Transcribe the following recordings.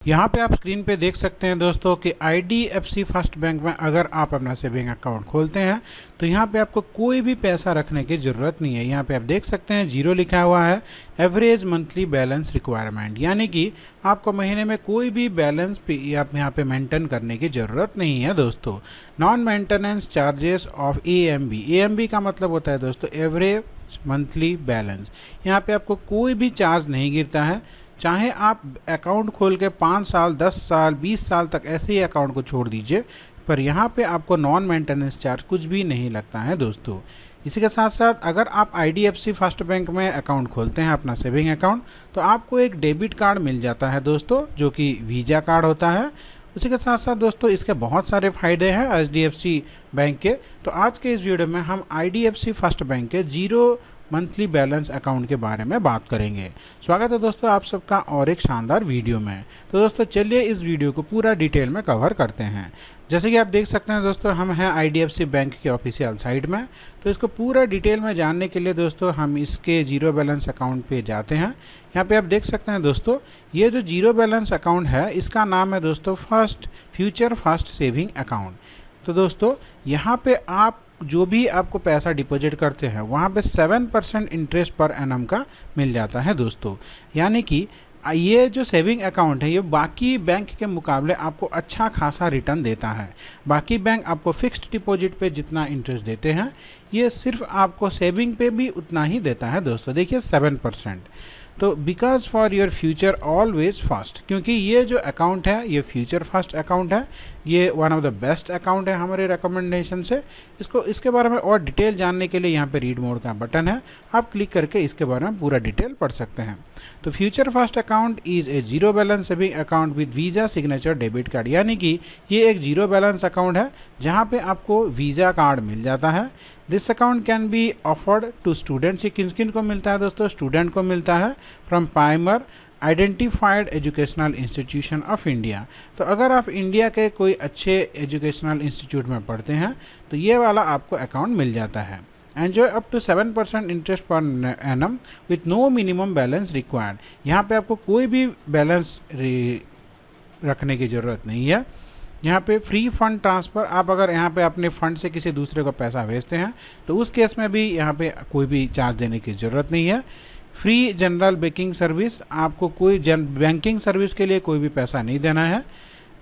यहाँ पे आप स्क्रीन पे देख सकते हैं दोस्तों कि IDFC फर्स्ट बैंक में अगर आप अपना सेविंग अकाउंट खोलते हैं तो यहाँ पे आपको कोई भी पैसा रखने की ज़रूरत नहीं है। यहाँ पे आप देख सकते हैं 0 लिखा हुआ है, एवरेज मंथली बैलेंस रिक्वायरमेंट, यानी कि आपको महीने में कोई भी बैलेंस आप यहाँ पे मेंटेन करने की ज़रूरत नहीं है दोस्तों। Non maintenance charges of AMB का मतलब होता है दोस्तों एवरेज मंथली बैलेंस। यहाँ पे आपको कोई भी चार्ज नहीं गिरता है, चाहे आप अकाउंट खोल के 5 साल 10 साल 20 साल तक ऐसे ही अकाउंट को छोड़ दीजिए, पर यहाँ पे आपको नॉन मेंटेनेंस चार्ज कुछ भी नहीं लगता है दोस्तों। इसी के साथ साथ अगर आप IDFC फर्स्ट बैंक में अकाउंट खोलते हैं अपना सेविंग अकाउंट, तो आपको एक डेबिट कार्ड मिल जाता है दोस्तों, जो कि वीज़ा कार्ड होता है। उसी के साथ साथ दोस्तों इसके बहुत सारे फ़ायदे हैं HDFC बैंक के। तो आज के इस वीडियो में हम IDFC फर्स्ट बैंक के 0 मंथली बैलेंस अकाउंट के बारे में बात करेंगे। स्वागत है दोस्तों आप सबका और एक शानदार वीडियो में। तो दोस्तों चलिए इस वीडियो को पूरा डिटेल में कवर करते हैं। जैसे कि आप देख सकते हैं दोस्तों, हम हैं IDFC बैंक के ऑफिशियल साइट में। तो इसको पूरा डिटेल में जानने के लिए दोस्तों हम इसके 0 बैलेंस अकाउंट पे जाते हैं। यहाँ पे आप देख सकते हैं दोस्तों, ये जो 0 बैलेंस अकाउंट है इसका नाम है दोस्तों फ्यूचर फर्स्ट सेविंग अकाउंट। तो दोस्तों यहाँ पे आप जो भी आपको पैसा डिपॉजिट करते हैं वहाँ पे 7% इंटरेस्ट पर एनम का मिल जाता है दोस्तों। यानी कि ये जो सेविंग अकाउंट है ये बाकी बैंक के मुकाबले आपको अच्छा खासा रिटर्न देता है। बाकी बैंक आपको फिक्स्ड डिपॉजिट पे जितना इंटरेस्ट देते हैं, ये सिर्फ आपको सेविंग पे भी उतना ही देता है दोस्तों। देखिए 7%। तो because for your future always first, क्योंकि ये जो अकाउंट है ये फ्यूचर फर्स्ट अकाउंट है, ये one of the best account है हमारे रिकमेंडेशन से। इसके बारे में और डिटेल जानने के लिए यहाँ पे रीड मोड का बटन है, आप क्लिक करके इसके बारे में पूरा डिटेल पढ़ सकते हैं। तो future first account is a 0 balance saving account with visa signature debit card, यानी कि ये एक 0 बैलेंस अकाउंट है जहाँ पे आपको वीज़ा कार्ड मिल जाता है। This account can be offered to students. ये किन किन को मिलता है दोस्तों? स्टूडेंट को मिलता है from primer identified educational institution of India. तो अगर आप इंडिया के कोई अच्छे एजुकेशनल इंस्टीट्यूट में पढ़ते हैं तो ये वाला आपको अकाउंट मिल जाता है। Enjoy up to 7% interest per annum with no minimum balance required. यहाँ पे आपको कोई भी बैलेंस रखने की ज़रूरत नहीं है। यहाँ पे फ्री फंड ट्रांसफ़र, आप अगर यहाँ पे अपने फ़ंड से किसी दूसरे को पैसा भेजते हैं तो उस केस में भी यहाँ पे कोई भी चार्ज देने की ज़रूरत नहीं है। फ्री जनरल बैंकिंग सर्विस, आपको कोई बैंकिंग सर्विस के लिए कोई भी पैसा नहीं देना है।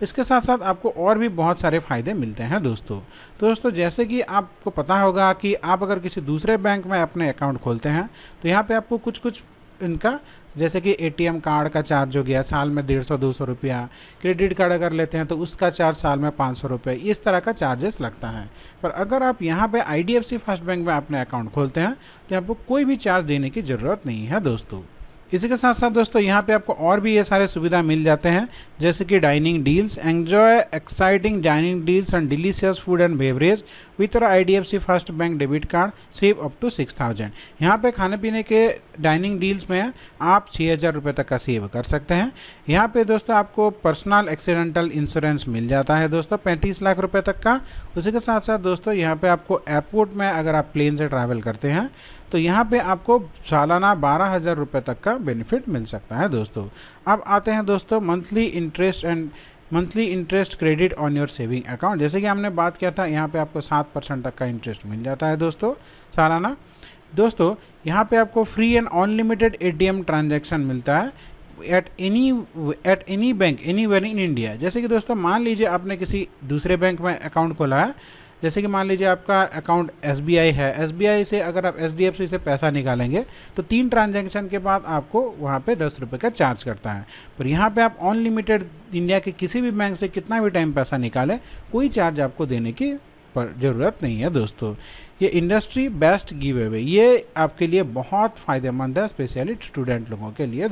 इसके साथ साथ आपको और भी बहुत सारे फ़ायदे मिलते हैं दोस्तों। तो दोस्तों जैसे कि आपको पता होगा कि आप अगर किसी दूसरे बैंक में अपने अकाउंट खोलते हैं तो यहाँ पे आपको कुछ इनका, जैसे कि ATM कार्ड का चार्ज हो गया साल में 150-200 रुपया, क्रेडिट कार्ड अगर लेते हैं तो उसका चार्ज साल में 500 रुपये, इस तरह का चार्जेस लगता है। पर अगर आप यहाँ पे IDFC फर्स्ट बैंक में अपने अकाउंट खोलते हैं तो आपको कोई भी चार्ज देने की ज़रूरत नहीं है दोस्तों। इसी के साथ साथ दोस्तों यहाँ पे आपको और भी ये सारे सुविधा मिल जाते हैं, जैसे कि dining deals. Enjoy exciting dining deals and delicious food and beverage with IDFC first bank debit card, save up to 6000। यहाँ पे खाने पीने के डाइनिंग डील्स में आप 6000 रुपये तक का सेव कर सकते हैं। यहाँ पे दोस्तों आपको पर्सनल एक्सीडेंटल इंश्योरेंस मिल जाता है दोस्तों 35 लाख रुपये तक का। उसी के साथ साथ दोस्तों यहाँ पे आपको एयरपोर्ट में अगर आप प्लेन से ट्रैवल करते हैं तो यहाँ पे आपको सालाना 12,000 रुपये तक का बेनिफिट मिल सकता है दोस्तों। अब आते हैं दोस्तों monthly interest credit on your saving account. जैसे कि हमने बात किया था, यहाँ पे आपको 7% तक का इंटरेस्ट मिल जाता है दोस्तों सालाना। दोस्तों यहाँ पे आपको free and unlimited ATM transaction मिलता है at any bank anywhere in India. जैसे कि दोस्तों मान लीजिए आपने किसी दूसरे बैंक में अकाउंट खोला है, जैसे कि मान लीजिए आपका अकाउंट SBI है, SBI से अगर आप HDFC से पैसा निकालेंगे तो 3 ट्रांजैक्शन के बाद आपको वहाँ पे 10 रुपये का चार्ज करता है। पर यहाँ पे आप अनलिमिटेड इंडिया के किसी भी बैंक से कितना भी टाइम पैसा निकालें, कोई चार्ज आपको देने की ज़रूरत नहीं है दोस्तों। ये इंडस्ट्री बेस्ट गिव अवे, ये आपके लिए बहुत फ़ायदेमंद है, स्पेशली स्टूडेंट लोगों के लिए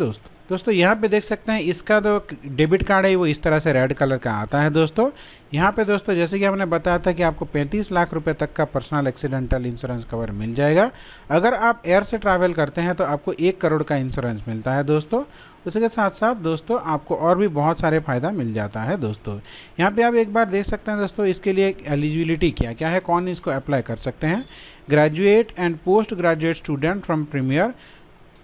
दोस्तों यहाँ पे देख सकते हैं इसका जो डेबिट कार्ड है वो इस तरह से रेड कलर का आता है दोस्तों। यहाँ पे दोस्तों जैसे कि हमने बताया था कि आपको 35 लाख रुपए तक का पर्सनल एक्सीडेंटल इंश्योरेंस कवर मिल जाएगा। अगर आप एयर से ट्रैवल करते हैं तो आपको 1 करोड़ का इंश्योरेंस मिलता है दोस्तों। उसके साथ साथ दोस्तों आपको और भी बहुत सारे फ़ायदा मिल जाता है दोस्तों। यहाँ पे आप एक बार देख सकते हैं दोस्तों इसके लिए एलिजिबिलिटी क्या है, कौन इसको अप्लाई कर सकते हैं। Graduate and post graduate student from premier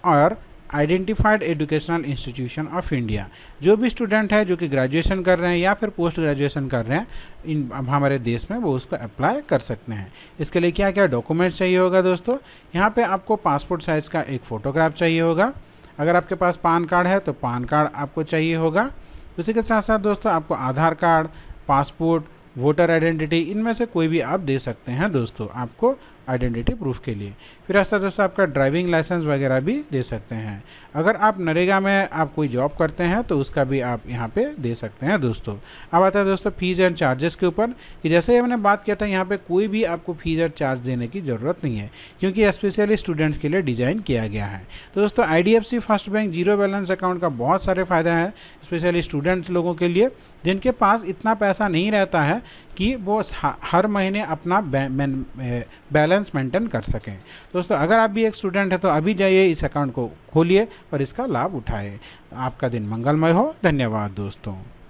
और identified educational institution of India. जो भी स्टूडेंट है जो कि ग्रेजुएशन कर रहे हैं या फिर पोस्ट ग्रेजुएशन कर रहे हैं इन हमारे देश में, वो उसको अप्लाई कर सकते हैं। इसके लिए क्या क्या डॉक्यूमेंट्स चाहिए होगा दोस्तों, यहाँ पे आपको पासपोर्ट साइज़ का एक फ़ोटोग्राफ चाहिए होगा। अगर आपके पास पान कार्ड है तो पान कार्ड आपको चाहिए होगा। उसी के साथ साथ दोस्तों आपको आधार कार्ड, पासपोर्ट, वोटर आइडेंटिटी, इनमें से कोई भी आप दे सकते हैं दोस्तों आपको आइडेंटिटी प्रूफ के लिए। फिर ऐसा दोस्तों आपका ड्राइविंग लाइसेंस वगैरह भी दे सकते हैं। अगर आप नरेगा में आप कोई जॉब करते हैं तो उसका भी आप यहाँ पे दे सकते हैं दोस्तों। अब आता है दोस्तों फीस एंड चार्जेस के ऊपर, कि जैसे हमने बात किया था यहाँ पे कोई भी आपको फीस और चार्ज देने की ज़रूरत नहीं है, क्योंकि स्पेशली स्टूडेंट्स के लिए डिज़ाइन किया गया है। तो दोस्तों IDFC first bank zero balance account का बहुत सारे फ़ायदा है, स्पेशली स्टूडेंट्स लोगों के लिए जिनके पास इतना पैसा नहीं रहता है कि वो हर महीने अपना बैलेंस मेंटेन कर सकें। दोस्तों अगर आप भी एक स्टूडेंट हैं तो अभी जाइए इस अकाउंट को खोलिए और इसका लाभ उठाएं। आपका दिन मंगलमय हो। धन्यवाद दोस्तों।